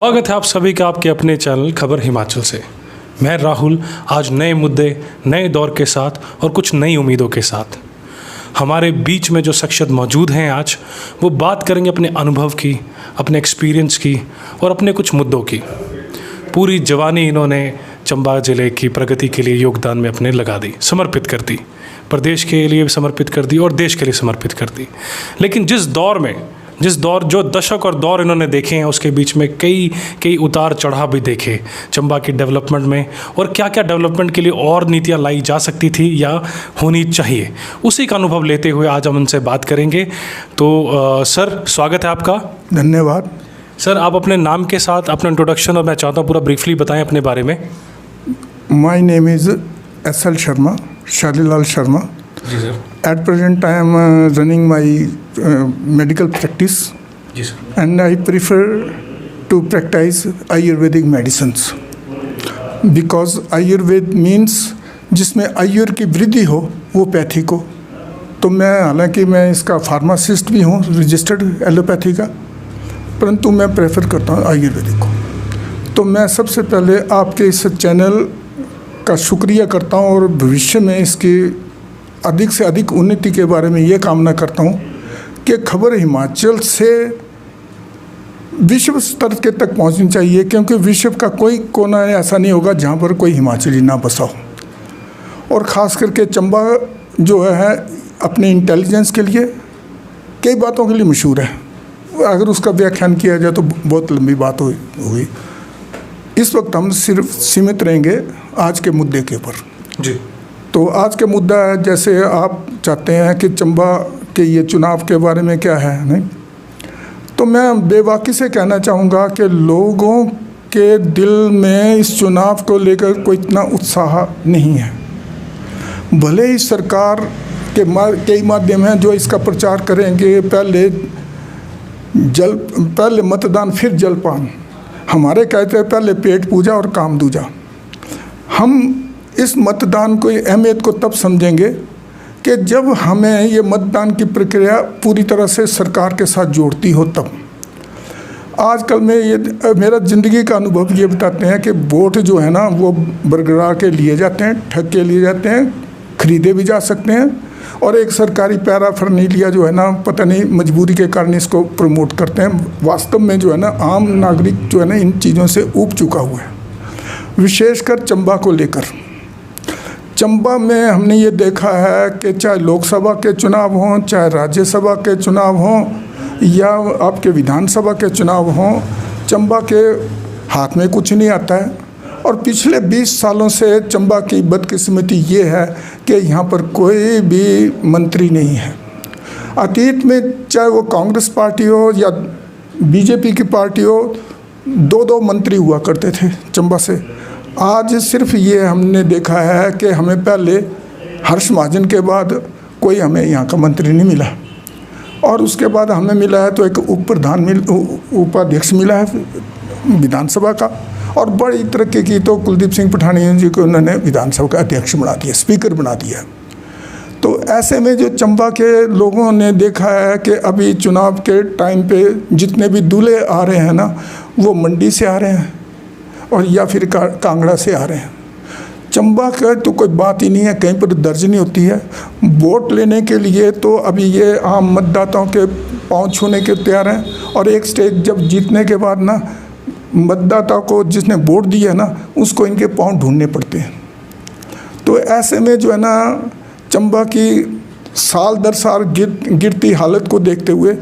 स्वागत है आप सभी का आपके अपने चैनल खबर हिमाचल से। मैं राहुल आज नए मुद्दे, नए दौर के साथ और कुछ नई उम्मीदों के साथ हमारे बीच में जो शख्सियत मौजूद हैं आज वो बात करेंगे अपने अनुभव की, अपने एक्सपीरियंस की और अपने कुछ मुद्दों की। पूरी जवानी इन्होंने चंबा ज़िले की प्रगति के लिए योगदान में अपने लगा दी, समर्पित कर दी, प्रदेश के लिए भी समर्पित कर दी और देश के लिए समर्पित कर दी। लेकिन जो दशक और दौर इन्होंने देखे हैं उसके बीच में कई उतार चढ़ाव भी देखे चंबा की डेवलपमेंट में, और क्या क्या डेवलपमेंट के लिए और नीतियां लाई जा सकती थी या होनी चाहिए, उसी का अनुभव लेते हुए आज हम उनसे बात करेंगे। तो सर, स्वागत है आपका। धन्यवाद सर, आप अपने नाम के साथ अपना इंट्रोडक्शन और मैं चाहता हूँ पूरा ब्रीफली बताएं अपने बारे में। My name is SL Sharma, Shalilal Sharma. जी sir. At present I am running my medical practice. जी sir. And I prefer to practice Ayurvedic medicines because Ayurved means जिसमें आयुर की वृद्धि हो वो पैथिक हो। तो हालांकि मैं इसका फार्मासिस्ट भी हूँ, रजिस्टर्ड एलोपैथी का, परंतु मैं प्रेफर करता हूँ आयुर्वेदिक को। तो मैं सबसे पहले आपके इस चैनल का शुक्रिया करता हूँ और भविष्य में इसकी अधिक से अधिक उन्नति के बारे में ये कामना करता हूँ कि खबर हिमाचल से विश्व स्तर के तक पहुँचनी चाहिए, क्योंकि विश्व का कोई कोना ऐसा नहीं होगा जहाँ पर कोई हिमाचली ना बसा हो। और ख़ास करके चंबा जो है अपने इंटेलिजेंस के लिए कई बातों के लिए मशहूर है। अगर उसका व्याख्यान किया जाए तो बहुत लंबी बात हुई। इस वक्त हम सिर्फ सीमित रहेंगे आज के मुद्दे के ऊपर। जी। तो आज का मुद्दा है, जैसे आप चाहते हैं कि चंबा के ये चुनाव के बारे में क्या है, नहीं तो मैं बेबाकी से कहना चाहूँगा कि लोगों के दिल में इस चुनाव को लेकर कोई इतना उत्साह नहीं है। भले ही सरकार के कई माध्यम हैं जो इसका प्रचार करेंगे, पहले मतदान फिर जलपान, हमारे कहते हैं पहले पेट पूजा और काम दूजा। हम इस मतदान को अहमियत को तब समझेंगे कि जब हमें ये मतदान की प्रक्रिया पूरी तरह से सरकार के साथ जोड़ती हो तब। आजकल में ये मेरा ज़िंदगी का अनुभव ये बताते हैं कि वोट जो है ना वो बरकरार के लिए जाते हैं, ठग के लिए जाते हैं, खरीदे भी जा सकते हैं, और एक सरकारी पैराफर्नीलिया जो है ना पता नहीं मजबूरी के कारण इसको प्रमोट करते हैं। वास्तव में जो है ना आम नागरिक जो है ना इन चीज़ों से ऊब चुका हुआ है। विशेषकर चंबा को लेकर, चंबा में हमने ये देखा है कि चाहे लोकसभा के चुनाव हों, चाहे राज्यसभा के चुनाव हों या आपके विधानसभा के चुनाव हों, चंबा के हाथ में कुछ नहीं आता है। और पिछले 20 सालों से चंबा की बदकिस्मती ये है कि यहाँ पर कोई भी मंत्री नहीं है। अतीत में चाहे वो कांग्रेस पार्टी हो या बीजेपी की पार्टी हो, 2-2 मंत्री हुआ करते थे चंबा से। आज सिर्फ ये हमने देखा है कि हमें पहले हर्ष महाजन के बाद कोई हमें यहाँ का मंत्री नहीं मिला, और उसके बाद हमें मिला है तो एक उपाध्यक्ष मिला है विधानसभा का, और बड़ी तरक्की की तो कुलदीप सिंह पठानिया जी को उन्होंने विधानसभा का अध्यक्ष बना दिया, स्पीकर बना दिया। तो ऐसे में जो चंबा के लोगों ने देखा है कि अभी चुनाव के टाइम पे जितने भी दूल्हे आ रहे हैं ना वो मंडी से आ रहे हैं और या फिर कांगड़ा से आ रहे हैं। चंबा का तो कोई बात ही नहीं है, कहीं पर दर्ज नहीं होती है। वोट लेने के लिए तो अभी ये आम मतदाताओं के पाँव छूने के तैयार हैं, और एक स्टेज जब जीतने के बाद ना मतदाता को जिसने वोट दिया है ना उसको इनके पाँव ढूंढने पड़ते हैं। तो ऐसे में जो है ना चंबा की साल दर साल गिरती हालत को देखते हुए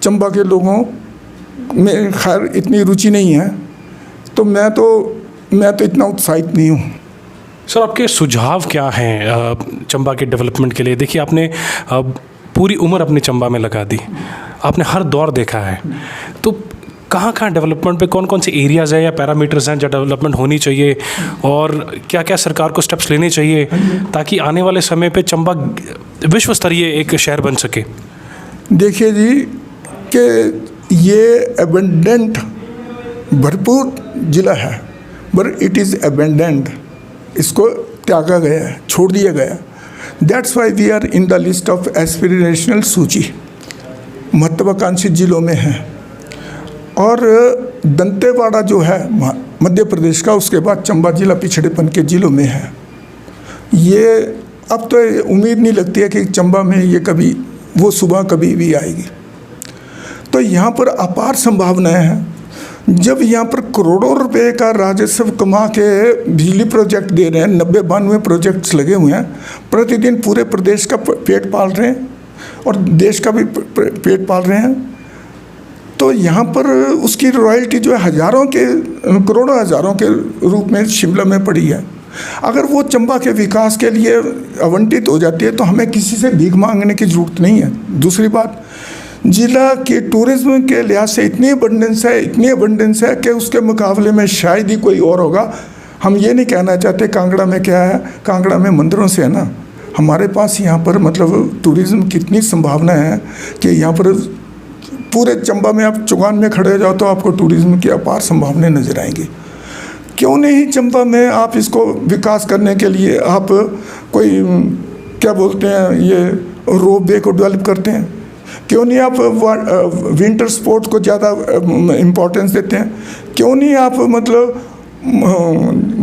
चंबा के लोगों में खैर इतनी रुचि नहीं है, तो मैं तो इतना उत्साहित नहीं हूँ। सर, आपके सुझाव क्या हैं चंबा के डेवलपमेंट के लिए? देखिए, आपने पूरी उम्र अपनी चंबा में लगा दी, आपने हर दौर देखा है, तो कहाँ डेवलपमेंट पे कौन कौन से एरियाज़ हैं या पैरामीटर्स हैं जहाँ डेवलपमेंट होनी चाहिए, और क्या क्या सरकार को स्टेप्स लेने चाहिए ताकि आने वाले समय पे चंबा विश्व स्तरीय एक शहर बन सके? देखिए जी कि ये एबेंडेंट भरपूर ज़िला है, बट इट इज़ एबेंडेंट, इसको त्यागा गया है, छोड़ दिया गया। That's why we are in the list of aspirational सूची, महत्वाकांक्षी जिलों में हैं। और दंतेवाड़ा जो है मध्य प्रदेश का, उसके बाद चंबा जिला पिछड़ेपन के जिलों में है। ये अब तो उम्मीद नहीं लगती है कि चंबा में ये कभी वो सुबह कभी भी आएगी। तो यहाँ पर अपार संभावनाएं हैं। जब यहाँ पर करोड़ों रुपए का राजस्व कमा के बिजली प्रोजेक्ट दे रहे हैं, 90-92 प्रोजेक्ट्स लगे हुए हैं, प्रतिदिन पूरे प्रदेश का पेट पाल रहे हैं और देश का भी पेट पाल रहे हैं, तो यहाँ पर उसकी रॉयल्टी जो है हज़ारों के करोड़ों हज़ारों के रूप में शिमला में पड़ी है। अगर वो चंबा के विकास के लिए आवंटित हो जाती है तो हमें किसी से भीख मांगने की ज़रूरत नहीं है। दूसरी बात, जिला के टूरिज्म के लिहाज से इतनी अबंडेंस है कि उसके मुकाबले में शायद ही कोई और होगा। हम ये नहीं कहना चाहते कांगड़ा में क्या है, कांगड़ा में मंदिरों से है ना, हमारे पास यहाँ पर मतलब टूरिज़्म कितनी संभावना है कि यहाँ पर पूरे चंबा में आप चुगान में खड़े हो जाओ तो आपको टूरिज़्म की अपार संभावनाएं नज़र आएंगी। क्यों नहीं चंबा में आप इसको विकास करने के लिए आप कोई क्या बोलते हैं ये रोप वे को डेवलप करते हैं? क्यों नहीं आप विंटर स्पोर्ट्स को ज़्यादा इम्पोर्टेंस देते हैं? क्यों नहीं आप मतलब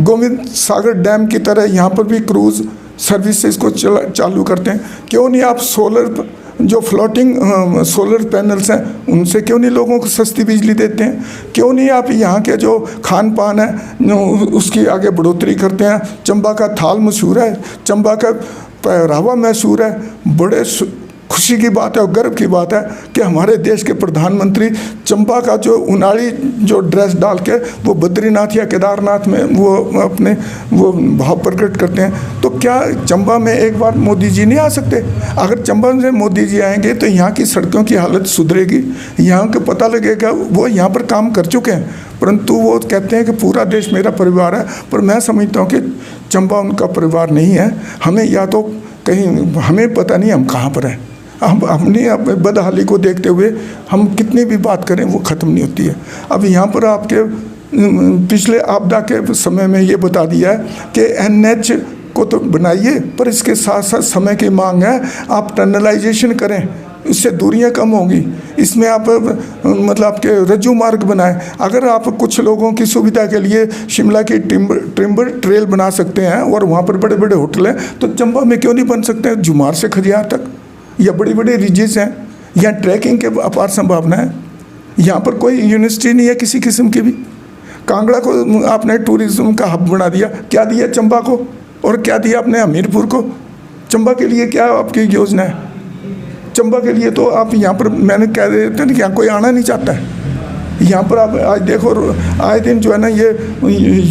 गोविंद सागर डैम की तरह यहाँ पर भी क्रूज़ सर्विसेज को चालू करते हैं? क्यों नहीं आप सोलर जो फ्लोटिंग सोलर पैनल्स हैं उनसे क्यों नहीं लोगों को सस्ती बिजली देते हैं? क्यों नहीं आप यहाँ के जो खान पान है उसकी आगे बढ़ोतरी करते हैं? चंबा का थाल मशहूर है, चंबा का पहरावा मशहूर है। बड़े खुशी की बात है और गर्व की बात है कि हमारे देश के प्रधानमंत्री चंबा का जो उनाड़ी जो ड्रेस डाल के वो बद्रीनाथ या केदारनाथ में वो अपने वो भाव प्रकट करते हैं। तो क्या चंबा में एक बार मोदी जी नहीं आ सकते? अगर चंबा से मोदी जी आएंगे तो यहाँ की सड़कों की हालत सुधरेगी, यहाँ को पता लगेगा वो यहाँ पर काम कर चुके हैं। परंतु वो कहते हैं कि पूरा देश मेरा परिवार है, पर मैं समझता हूँ कि चंबा उनका परिवार नहीं है। हमें या तो कहीं हमें पता नहीं हम कहाँ पर हैं। हम अपनी बदहाली को देखते हुए हम कितनी भी बात करें वो ख़त्म नहीं होती है। अब यहाँ पर आपके पिछले आपदा के समय में ये बता दिया है कि NH को तो बनाइए, पर इसके साथ साथ समय की मांग है आप टनलाइजेशन करें, इससे दूरियां कम होंगी। इसमें आप मतलब आपके रज्जू मार्ग बनाएं। अगर आप कुछ लोगों की सुविधा के लिए शिमला की टिम्बर ट्रेल बना सकते हैं और वहाँ पर बड़े बड़े होटल हैं, तो चंबा में क्यों नहीं बन सकते हैं? जुमार से खजियार तक या बड़ी बड़ी रिजेस हैं, यहाँ ट्रैकिंग के अपार संभावना है। यहाँ पर कोई यूनिवर्सिटी नहीं है किसी किस्म की भी। कांगड़ा को आपने टूरिज्म का हब बना दिया, क्या दिया चंबा को और क्या दिया आपने हमीरपुर को? चंबा के लिए क्या आपकी योजना है? चंबा के लिए तो आप यहाँ पर मैंने कह देते हैं कि यहाँ कोई आना नहीं चाहता है। यहाँ पर आप आज देखो आए दिन जो है ना ये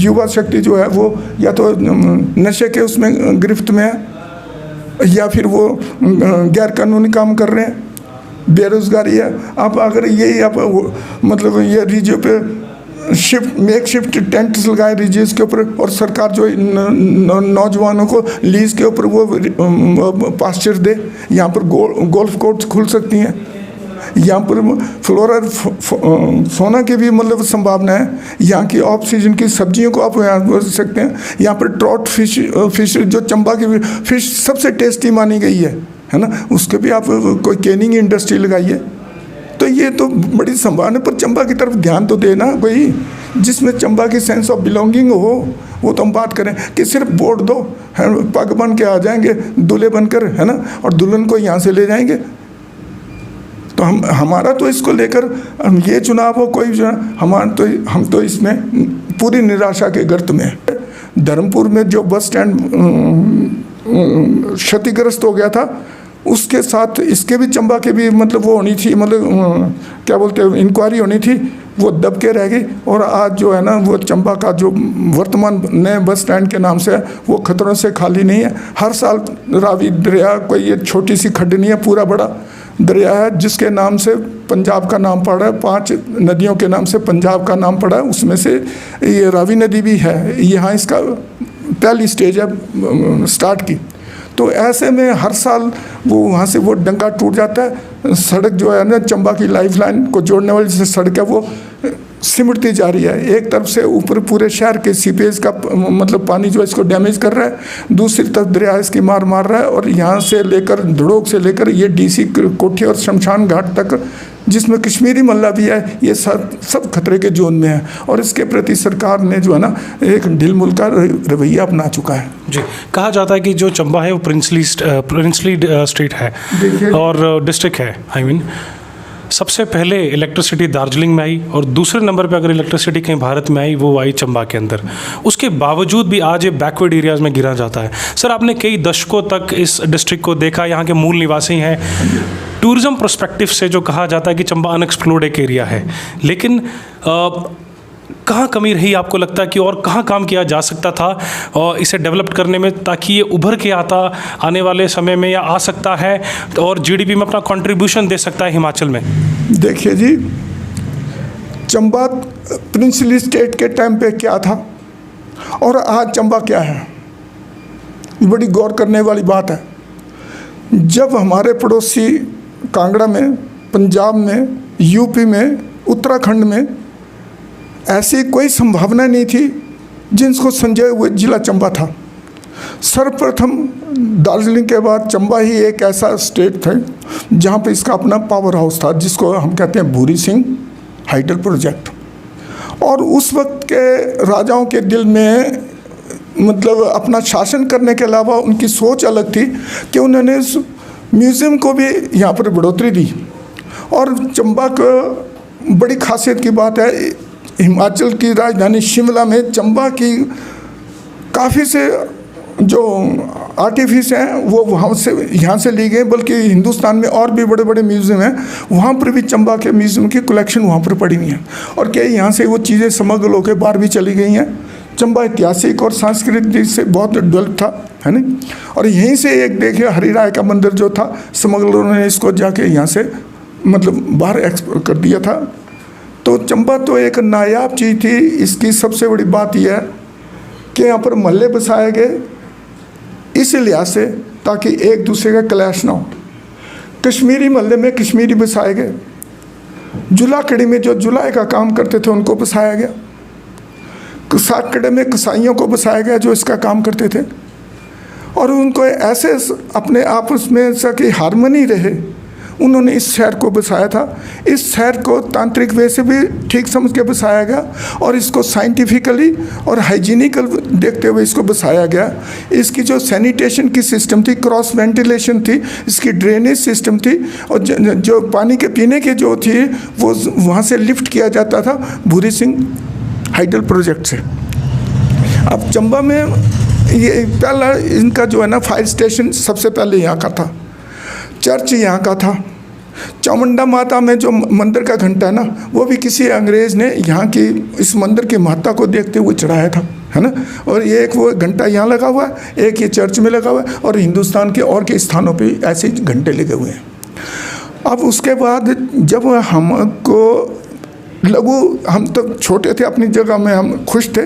युवा शक्ति जो है वो या तो नशे के उसमें गिरफ्त में है या फिर वो गैर कानूनी काम कर रहे हैं, बेरोज़गारी है। आप अगर यही आप मतलब ये रीजन पे मेक शिफ्ट टेंट्स लगाए रिजेस के ऊपर और सरकार जो नौजवानों को लीज के ऊपर वो पास्चर दे, यहाँ पर गोल्फ कोर्ट्स खुल सकती हैं। यहाँ पर फ्लोरा सोना की भी मतलब संभावना है। यहाँ की ऑफ सीजन की सब्जियों को आप यहाँ कर सकते हैं। यहाँ पर ट्रॉट फिश जो चंबा की फिश सबसे टेस्टी मानी गई है ना, उसके भी आप कोई कैनिंग इंडस्ट्री लगाइए। तो ये तो बड़ी संभावना, पर चंबा की तरफ ध्यान तो देना कोई, जिसमें चंबा की सेंस ऑफ बिलोंगिंग हो। वो तो हम बात करें कि सिर्फ वोट दो, है पग बन के आ जाएंगे दूल्हे बनकर, है ना, और दुल्हन को यहाँ से ले जाएंगे। तो हमारा तो इसको लेकर हम ये चुनाव हो कोई हम तो इसमें पूरी निराशा के गर्त में है। धर्मपुर में जो बस स्टैंड क्षतिग्रस्त हो गया था, उसके साथ इसके भी चंबा के भी मतलब वो होनी थी, मतलब क्या बोलते हैं इंक्वायरी होनी थी, वो दब के रह गई। और आज जो है ना वो चंबा का जो वर्तमान नए बस स्टैंड के नाम से है वो खतरों से खाली नहीं है। हर साल रावी दरिया कोई ये छोटी सी खड्ड नहीं है, पूरा बड़ा दरिया है जिसके नाम से पंजाब का नाम पड़ा है। 5 नदियों के नाम से पंजाब का नाम पड़ा है, उसमें से ये रावी नदी भी है। यहाँ इसका पहली स्टेज है स्टार्ट की। तो ऐसे में हर साल वो वहाँ से वो डंगा टूट जाता है। सड़क जो है ना चंबा की लाइफ लाइन को जोड़ने वाली सड़क है वो सिमटती जा रही है। एक तरफ से ऊपर पूरे शहर के सीपेज का मतलब पानी जो है इसको डैमेज कर रहा है, दूसरी तरफ दरिया इसकी मार रहा है, और यहाँ से लेकर धड़ोक से लेकर ये डीसी कोठी और शमशान घाट तक, जिसमें कश्मीरी मल्ला भी है, ये सब खतरे के जोन में है। और इसके प्रति सरकार ने जो है ना एक ढिलमुल का रवैया अपना चुका है। जी, कहा जाता है कि जो चंबा है वो प्रिंसली स्टेट है और डिस्ट्रिक्ट है, आई मीन सबसे पहले इलेक्ट्रिसिटी दार्जिलिंग में आई और दूसरे नंबर पे अगर इलेक्ट्रिसिटी कहीं भारत में आई वो आई चंबा के अंदर। उसके बावजूद भी आज ये बैकवर्ड एरियाज़ में गिरा जाता है। सर, आपने कई दशकों तक इस डिस्ट्रिक्ट को देखा, यहाँ के मूल निवासी हैं। टूरिज़्म पर्सपेक्टिव से जो कहा जाता है कि चंबा अनएक्सप्लोर्ड एक एरिया है, लेकिन कहाँ कमी रही आपको लगता है कि और कहाँ काम किया जा सकता था और इसे डेवलप करने में, ताकि ये उभर के आने वाले समय में या आ सकता है और जीडीपी में अपना कंट्रीब्यूशन दे सकता है हिमाचल में? देखिए जी, चंबा प्रिंसली स्टेट के टाइम पे क्या था और आज चंबा क्या है, बड़ी गौर करने वाली बात है। जब हमारे पड़ोसी कांगड़ा में, पंजाब में, यूपी में, उत्तराखंड में ऐसी कोई संभावना नहीं थी जिसको संजय हुए जिला चंबा था। सर्वप्रथम दार्जिलिंग के बाद चंबा ही एक ऐसा स्टेट था जहाँ पे इसका अपना पावर हाउस था, जिसको हम कहते हैं भूरी सिंह हाइडल प्रोजेक्ट। और उस वक्त के राजाओं के दिल में मतलब अपना शासन करने के अलावा उनकी सोच अलग थी कि उन्होंने इस म्यूज़ियम को भी यहाँ पर बढ़ोतरी दी। और चंबा को बड़ी खासियत की बात है, हिमाचल की राजधानी शिमला में चंबा की काफ़ी से जो आर्टिफिस हैं वो वहाँ से यहाँ से ली गए, बल्कि हिंदुस्तान में और भी बड़े बड़े म्यूज़ियम हैं, वहाँ पर भी चंबा के म्यूज़ियम की कलेक्शन वहाँ पर पड़ी हुई है। और क्या यहाँ से वो चीज़ें समग्र होकर बाहर भी चली गई हैं। चंबा ऐतिहासिक और सांस्कृतिक से बहुत डेवलप था, है ना। और यहीं से एक देखिए हरिराय का मंदिर जो था, समग्रों ने इसको जाके यहाँ से मतलब बाहर एक्सपोर्ट कर दिया था। तो चंबा तो एक नायाब चीज़ थी। इसकी सबसे बड़ी बात यह है कि यहाँ पर महल्ले बसाए गए इस लिहाज से ताकि एक दूसरे का क्लैश ना हो। कश्मीरी महल्ले में कश्मीरी बसाए गए, जुलाकड़ी में जो जुलाई का काम करते थे उनको बसाया गया, साकड़े में कसाईयों को बसाया गया जो इसका काम करते थे। और उनको ऐसे अपने आपस में सकी हारमोनी रहे, उन्होंने इस शहर को बसाया था। इस शहर को तांत्रिक वे से भी ठीक समझ के बसाया गया और इसको साइंटिफिकली और हाइजीनिकल देखते हुए इसको बसाया गया। इसकी जो सैनिटेशन की सिस्टम थी, क्रॉस वेंटिलेशन थी, इसकी ड्रेनेज सिस्टम थी, और जो पानी के पीने के जो थी वो वहाँ से लिफ्ट किया जाता था भूरी सिंह हाइडल प्रोजेक्ट से। अब चंबा में ये पहला इनका जो है ना फायर स्टेशन सबसे पहले यहाँ का था, चर्च यहाँ का था। चामुंडा माता में जो मंदिर का घंटा है ना, वो भी किसी अंग्रेज़ ने यहाँ की इस मंदिर की महत्ता को देखते हुए चढ़ाया था, है ना। और ये एक वो घंटा यहाँ लगा हुआ है, एक ये चर्च में लगा हुआ है, और हिंदुस्तान के और के स्थानों पे ऐसे घंटे लगे हुए हैं। अब उसके बाद जब हमको हम तो छोटे थे अपनी जगह में, हम खुश थे,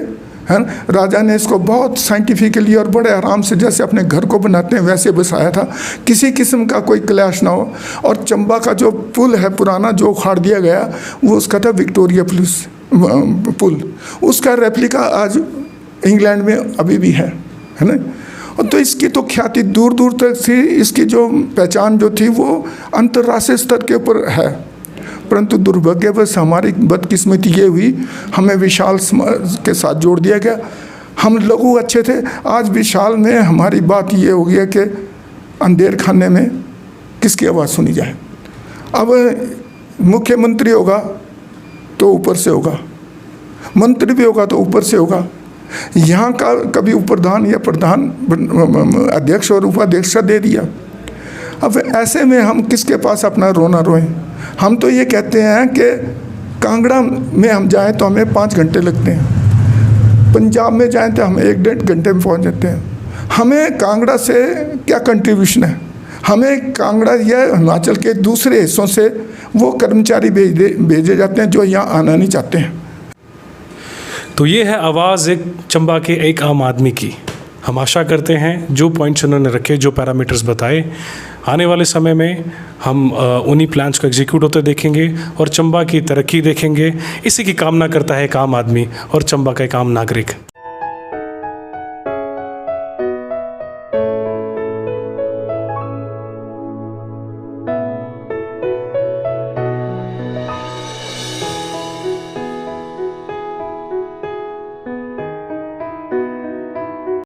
है ना। राजा ने इसको बहुत साइंटिफिकली और बड़े आराम से जैसे अपने घर को बनाते हैं वैसे बसाया था, किसी किस्म का कोई क्लैश ना हो। और चंबा का जो पुल है पुराना जो उखाड़ दिया गया, वो उसका था विक्टोरिया पुल। उसका रेप्लिका आज इंग्लैंड में अभी भी है ना। और तो इसकी तो ख्याति दूर दूर तक थी, इसकी जो पहचान जो थी वो अंतर्राष्ट्रीय स्तर के ऊपर है। परंतु दुर्भाग्यवश हमारी बदकिस्मती ये हुई, हमें विशाल के साथ जोड़ दिया गया। हम लघु अच्छे थे, आज विशाल में हमारी बात ये हो गया कि अंधेर खाने में किसकी आवाज़ सुनी जाए। अब मुख्यमंत्री होगा तो ऊपर से होगा, मंत्री भी होगा तो ऊपर से होगा। यहाँ का कभी उपप्रधान या प्रधान अध्यक्ष और उपाध्यक्ष दे दिया। अब ऐसे में हम किसके पास अपना रोना रोएं। हम तो ये कहते हैं कि कांगड़ा में हम जाएं तो हमें 5 घंटे लगते हैं, पंजाब में जाएं तो हम 1-1.5 घंटे में पहुंच जाते हैं। हमें कांगड़ा से क्या कंट्रीब्यूशन है? हमें कांगड़ा या हिमाचल के दूसरे हिस्सों से वो कर्मचारी भेजे जाते हैं जो यहाँ आना नहीं चाहते हैं। तो ये है आवाज़ एक चंबा के एक आम आदमी की, हम आशा करते हैं जो पॉइंट्स उन्होंने रखे, जो पैरामीटर्स बताए, आने वाले समय में हम उन्हीं प्लान्स को एग्जीक्यूट होते देखेंगे और चंबा की तरक्की देखेंगे। इसी की कामना करता है एक आम आदमी और चंबा का एक आम नागरिक।